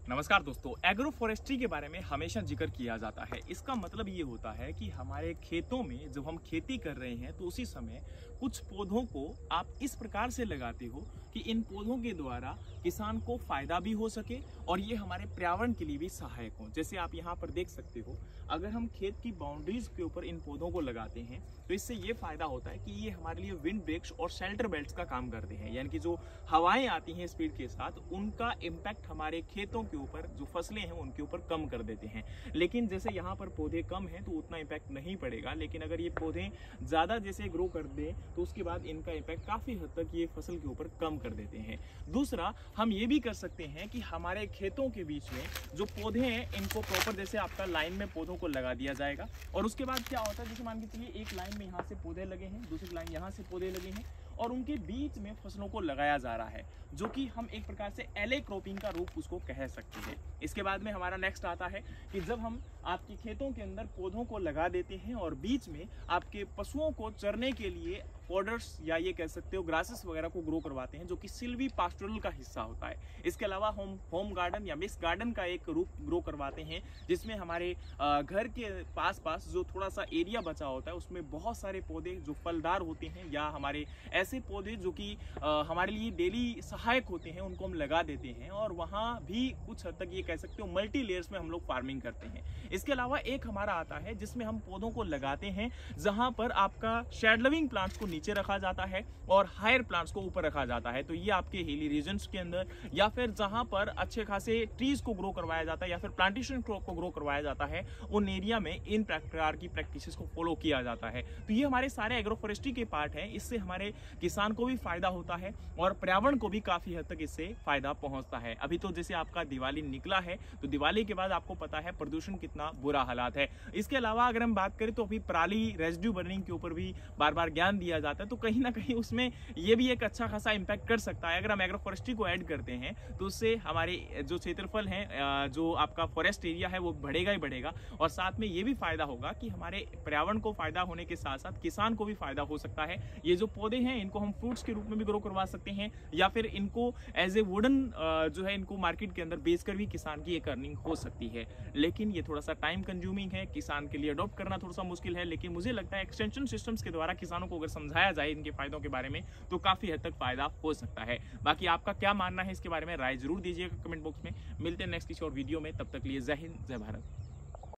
नमस्कार दोस्तों, agro forestry के बारे में हमेशा जिक्र किया जाता है। इसका मतलब ये होता है कि हमारे खेतों में जब हम खेती कर रहे हैं तो उसी समय कुछ पौधों को आप इस प्रकार से लगाते हो कि इन पौधों के द्वारा किसान को फायदा भी हो सके और ये हमारे पर्यावरण के लिए भी सहायक हो। जैसे आप यहाँ पर देख सकते हो, अगर हम खेत की बाउंड्रीज के ऊपर इन पौधों को लगाते हैं तो इससे ये फायदा होता है कि ये हमारे लिए विंड ब्रेक्स और शेल्टर बेल्ट्स का काम करते हैं। यानी कि जो हवाएं आती हैं स्पीड के साथ, उनका इम्पैक्ट हमारे खेतों के ऊपर, जो फसलें हैं उनके ऊपर कम कर देते हैं। लेकिन जैसे यहाँ पर पौधे कम हैं तो उतना इम्पैक्ट नहीं पड़ेगा, लेकिन अगर ये पौधे ज्यादा जैसे ग्रो कर दें तो उसके बाद इनका इम्पैक्ट काफी हद तक ये फसल के ऊपर कम कर देते हैं। दूसरा, हम ये भी कर सकते हैं कि हमारे खेतों के बीच में जो पौधे हैं इनको प्रॉपर जैसे आपका लाइन में पौधों को लगा दिया जाएगा। और उसके बाद क्या होता है, जैसे मान के चलिए एक लाइन में यहाँ से पौधे लगे हैं, दूसरी लाइन यहाँ से पौधे लगे हैं और उनके बीच में फसलों को लगाया जा रहा है, जो कि हम एक प्रकार से एले क्रॉपिंग का रूप उसको कह सकते हैं। इसके बाद में हमारा नेक्स्ट आता है कि जब हम आपके खेतों के अंदर पौधों को लगा देते हैं और बीच में आपके पशुओं को चरने के लिए फॉडर्स या ये कह सकते हो ग्रासेस वगैरह को ग्रो करवाते हैं, जो कि सिल्वी पास्टोरल का हिस्सा होता है। इसके अलावा हम होम गार्डन या मिक्स गार्डन का एक रूप ग्रो करवाते हैं, जिसमें हमारे घर के पास पास जो थोड़ा सा एरिया बचा होता है उसमें बहुत सारे पौधे जो फलदार होते हैं या हमारे ऐसे पौधे जो कि हमारे लिए डेली सहायक होते हैं, उनको हम लगा देते हैं और वहाँ भी कुछ हद तक ये कह सकते हो मल्टी लेयर्स में हम लोग फार्मिंग करते हैं। इसके अलावा एक हमारा आता है जिसमें हम पौधों को लगाते हैं जहां पर आपका शेड लविंग प्लांट्स को नीचे रखा जाता है और हायर प्लांट्स को ऊपर रखा जाता है। तो ये आपके हिली रीजन्स के अंदर या फिर जहां पर अच्छे खासे ट्रीज को ग्रो करवाया जाता है या फिर प्लांटेशन को ग्रो करवाया जाता है, उन एरिया में इन प्रकार की प्रैक्टिसेस को फॉलो किया जाता है। तो ये हमारे सारे एग्रो फॉरेस्ट्री के पार्ट हैं। इससे हमारे किसान को भी फायदा होता है और पर्यावरण को भी काफी हद तक इससे फायदा पहुंचता है। अभी तो जैसे आपका दिवाली निकला है तो दिवाली के बाद आपको पता है प्रदूषण कितना बुरा हालात है। इसके अलावा अगर हम बात करें तो अभी पराली रेजिड्यू बर्निंग के ऊपर भी बार बार ज्ञान दिया जाता है, तो कहीं ना कहीं उसमें ये भी एक अच्छा खासा इंपैक्ट कर सकता है। अगर हम एग्रो फॉरेस्ट्री को ऐड करते हैं तो उससे हमारे जो क्षेत्रफल है, जो आपका फॉरेस्ट एरिया है, वो बढ़ेगा ही बढ़ेगा और साथ में ये भी फायदा होगा कि हमारे पर्यावरण को फायदा होने के साथ साथ किसान को भी फायदा हो सकता है। ये जो पौधे हैं इनको हम फ्रूट्स के रूप में भी ग्रो करवा सकते हैं या फिर इनको एज ए वुडन जो है इनको मार्केट के अंदर बेचकर भी किसान की एक अर्निंग हो सकती है। लेकिन ये थोड़ा सा टाइम कंज्यूमिंग है, किसान के लिए अडॉप्ट करना थोड़ा सा मुश्किल है, लेकिन मुझे लगता है एक्सटेंशन सिस्टम्स के द्वारा किसानों को अगर समझाया जाए इनके फायदों के बारे में तो काफी हद तक फायदा हो सकता है। बाकी आपका क्या मानना है इसके बारे में, राय जरूर दीजिएगा कमेंट बॉक्स में। मिलते हैं नेक्स्ट किसी और वीडियो में, तब तक लिए जय हिंद, जय भारत।